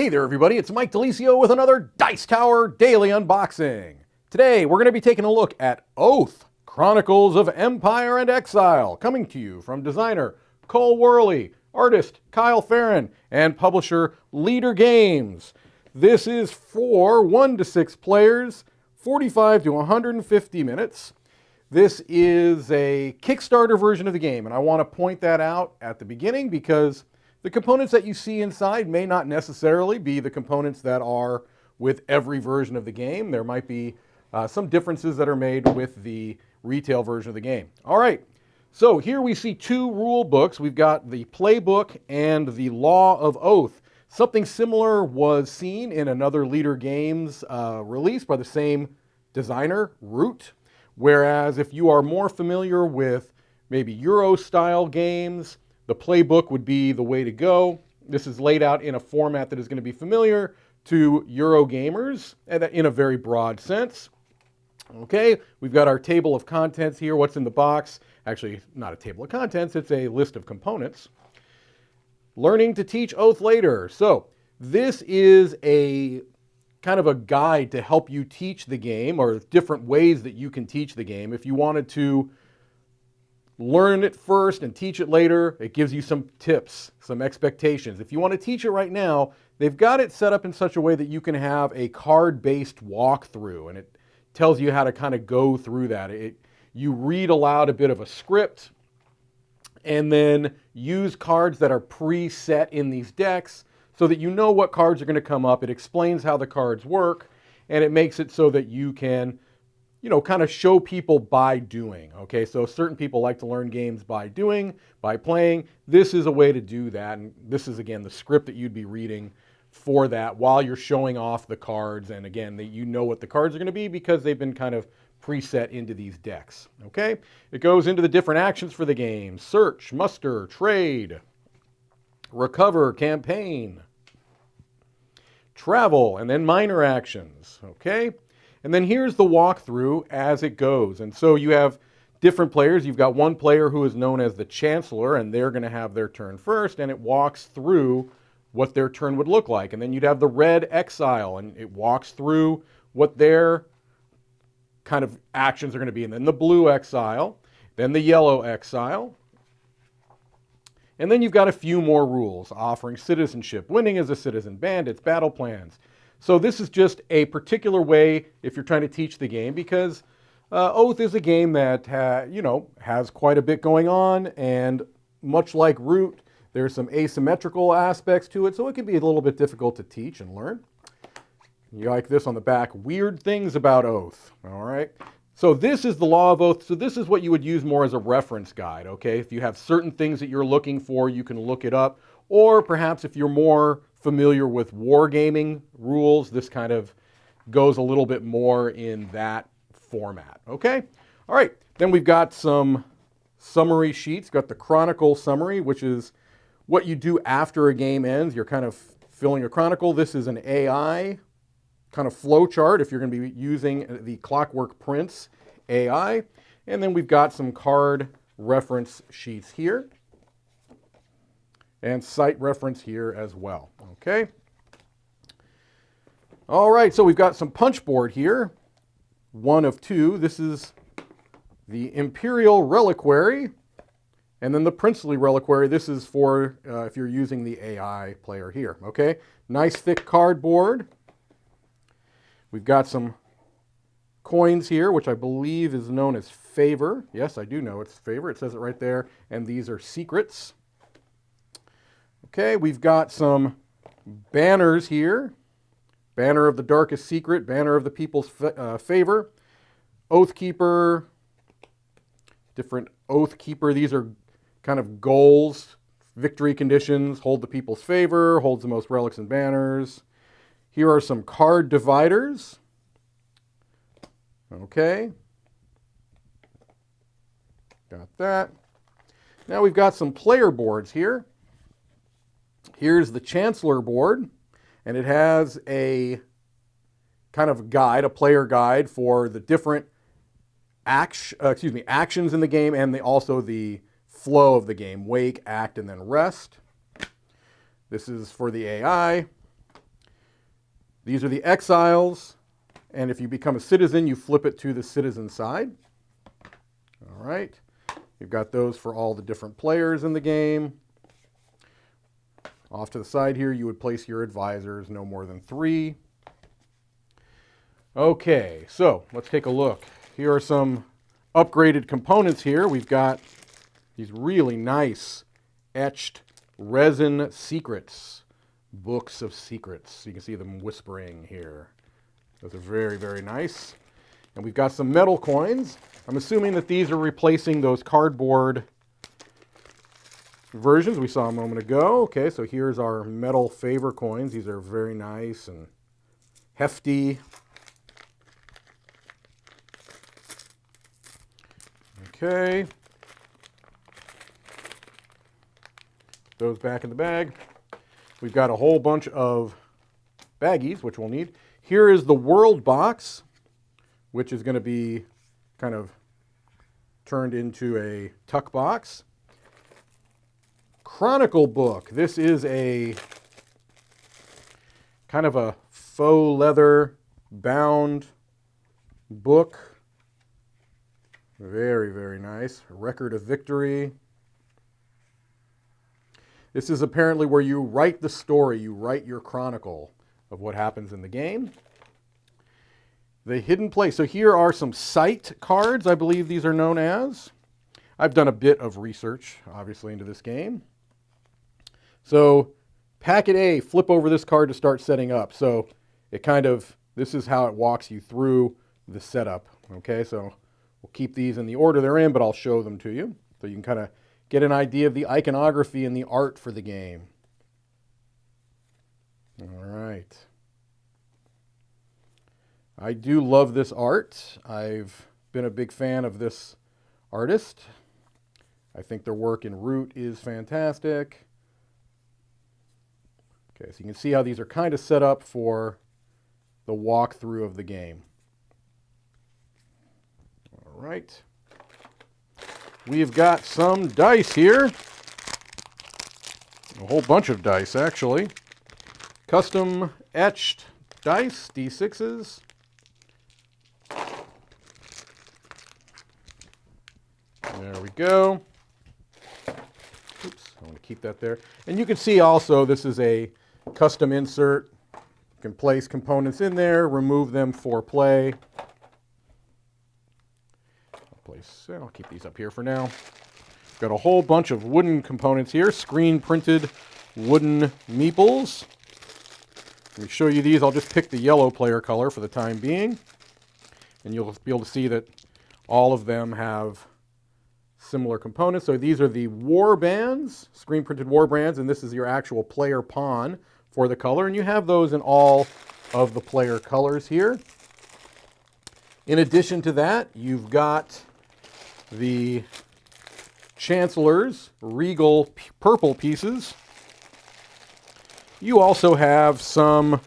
Hey there everybody, it's Mike DeLisio with another Dice Tower Daily Unboxing. Today we're going to be taking a look at Oath, Chronicles of Empire and Exile, coming to you from designer Cole Worley, artist Kyle Farron, and publisher Leader Games. This is for 1 to 6 players, 45 to 150 minutes. This is a Kickstarter version of the game, and I want to point that out at the beginning because the components that you see inside may not necessarily be the components that are with every version of the game. There might be some differences that are made with the retail version of the game. All right, so here we see 2 rule books. We've got the playbook and the Law of Oath. Something similar was seen in another Leader Games release by the same designer, Root. Whereas if you are more familiar with maybe Euro-style games, the playbook would be the way to go. This is laid out in a format that is going to be familiar to Euro gamers in a very broad sense. Okay, we've got our table of contents here. What's in the box? Actually, not a table of contents, it's a list of components. Learning to teach Oath later. So this is a kind of a guide to help you teach the game, or different ways that you can teach the game. If you wanted to learn it first and teach it later, it gives you some tips, some expectations. If you want to teach it right now, they've got it set up in such a way that you can have a card-based walkthrough, and it tells you how to kind of go through that. You read aloud a bit of a script, and then use cards that are preset in these decks so that you know what cards are going to come up. It explains how the cards work, and it makes it so that you can, kind of show people by doing. Okay, so certain people like to learn games by doing, by playing. This is a way to do that, and this is, again, the script that you'd be reading for that while you're showing off the cards, and again, that you know what the cards are going to be because they've been kind of preset into these decks. Okay, it goes into the different actions for the game: search, muster, trade, recover, campaign, travel, and then minor actions. Okay, and then here's the walkthrough as it goes. And so you have different players. You've got one player who is known as the Chancellor, and they're going to have their turn first, and it walks through what their turn would look like. And then you'd have the Red Exile, and it walks through what their kind of actions are going to be. And then the Blue Exile, then the Yellow Exile. And then you've got a few more rules: offering citizenship, winning as a citizen, bandits, battle plans. So this is just a particular way if you're trying to teach the game, because Oath is a game that has quite a bit going on, and much like Root, there's some asymmetrical aspects to it, so it can be a little bit difficult to teach and learn. You like this on the back: weird things about Oath. All right. So this is the Law of Oath. So this is what you would use more as a reference guide, okay? If you have certain things that you're looking for, you can look it up. Or perhaps if you're more familiar with wargaming rules, this kind of goes a little bit more in that format, okay? All right, then we've got some summary sheets. Got the Chronicle summary, which is what you do after a game ends. You're kind of filling a chronicle. This is an AI kind of flow chart if you're going to be using the Clockwork Prince AI. And then we've got some card reference sheets here and site reference here as well. Okay. All right, so we've got some punch board here. 1 of 2. This is the Imperial Reliquary, and then the Princely Reliquary. This is for if you're using the AI player here. Okay. Nice thick cardboard. We've got some coins here, which I believe is known as favor. Yes, I do know it's favor. It says it right there. And these are secrets. Okay, we've got some banners here. Banner of the Darkest Secret, Banner of the People's Favor, Oathkeeper, different Oathkeeper. These are kind of goals, victory conditions: hold the people's favor, holds the most relics and banners. Here are some card dividers. Okay. Got that. Now we've got some player boards here. Here's the Chancellor board, and it has a kind of guide, a player guide for the different actions in the game, and also the flow of the game: wake, act, and then rest. This is for the AI. These are the exiles, and if you become a citizen, you flip it to the citizen side. All right. You've got those for all the different players in the game. Off to the side here, you would place your advisors, no more than 3. Okay, so let's take a look. Here are some upgraded components here. We've got these really nice etched resin secrets, books of secrets. You can see them whispering here. Those are very, very nice. And we've got some metal coins. I'm assuming that these are replacing those cardboard versions we saw a moment ago. Okay, so here's our metal favor coins. These are very nice and hefty. Okay. Those back in the bag. We've got a whole bunch of baggies, which we'll need. Here is the world box, which is going to be kind of turned into a tuck box. Chronicle book. This is a kind of a faux leather bound book. Very, very nice. Record of victory. This is apparently where you write the story, you write your chronicle of what happens in the game. The hidden place. So here are some sight cards, I believe these are known as. I've done a bit of research, obviously, into this game. So packet A, flip over this card to start setting up. So it kind of, this is how it walks you through the setup. Okay, so we'll keep these in the order they're in, but I'll show them to you. So you can kind of get an idea of the iconography and the art for the game. All right. I do love this art. I've been a big fan of this artist. I think their work in Root is fantastic. Okay, so you can see how these are kind of set up for the walkthrough of the game. All right. We've got some dice here. A whole bunch of dice, actually. Custom etched dice, D6s. There we go. Oops, I want to keep that there. And you can see also this is a custom insert. You can place components in there, remove them for play. I'll keep these up here for now. Got a whole bunch of wooden components here, screen printed wooden meeples. Let me show you these. I'll just pick the yellow player color for the time being. And you'll be able to see that all of them have similar components. So these are the war bands, screen printed war bands, and this is your actual player pawn for the color. And you have those in all of the player colors here. In addition to that, you've got the Chancellor's regal purple pieces. You also have some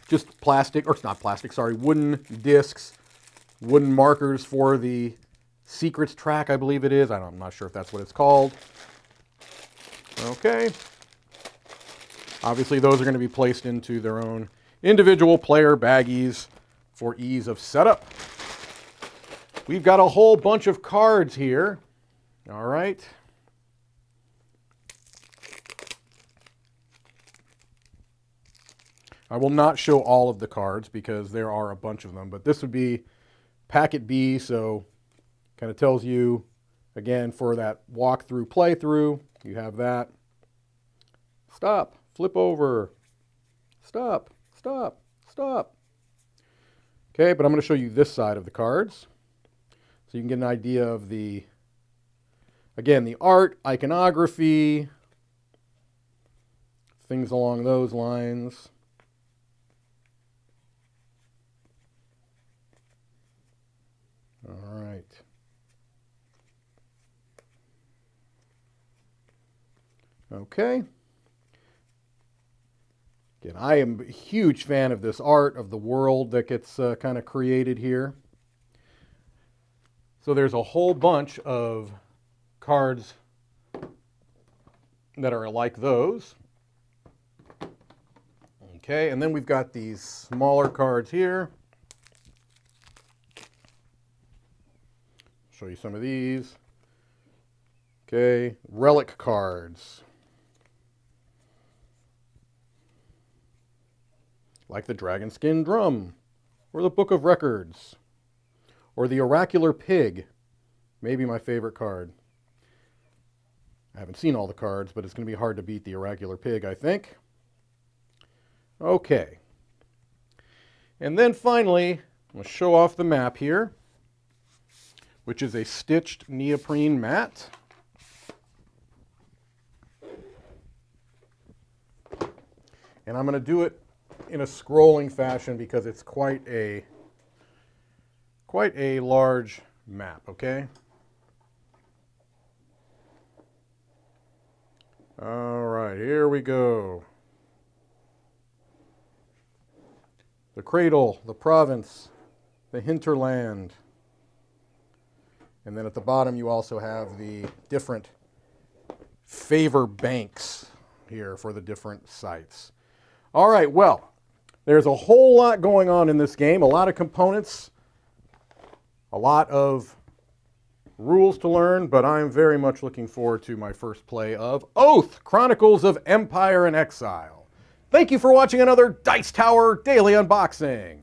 just plastic, or it's not plastic, sorry, wooden discs, wooden markers for the secrets track, I believe it is. I'm not sure if that's what it's called. Okay. Obviously, those are going to be placed into their own individual player baggies for ease of setup. We've got a whole bunch of cards here. All right. I will not show all of the cards because there are a bunch of them, but this would be packet B, so kind of tells you, again, for that walkthrough playthrough, you have that. Stop, flip over, stop, stop, stop. Okay, but I'm going to show you this side of the cards. So you can get an idea of the, again, the art, iconography, things along those lines. All right. Okay. Again, I am a huge fan of this art, of the world that gets kind of created here. So there's a whole bunch of cards that are like those. Okay, and then we've got these smaller cards here. Show you some of these. Okay, Relic Cards. Like the Dragon Skin Drum, or the Book of Records, or the Oracular Pig. Maybe my favorite card. I haven't seen all the cards, but it's going to be hard to beat the Oracular Pig, I think. Okay. And then finally, I'm going to show off the map here, which is a stitched neoprene mat. And I'm going to do it in a scrolling fashion because it's quite a large map, okay? All right, here we go. The cradle, the province, the hinterland. And then at the bottom you also have the different favor banks here for the different sites. All right, well, there's a whole lot going on in this game, a lot of components, a lot of rules to learn, but I'm very much looking forward to my first play of Oath, Chronicles of Empire and Exile. Thank you for watching another Dice Tower Daily Unboxing.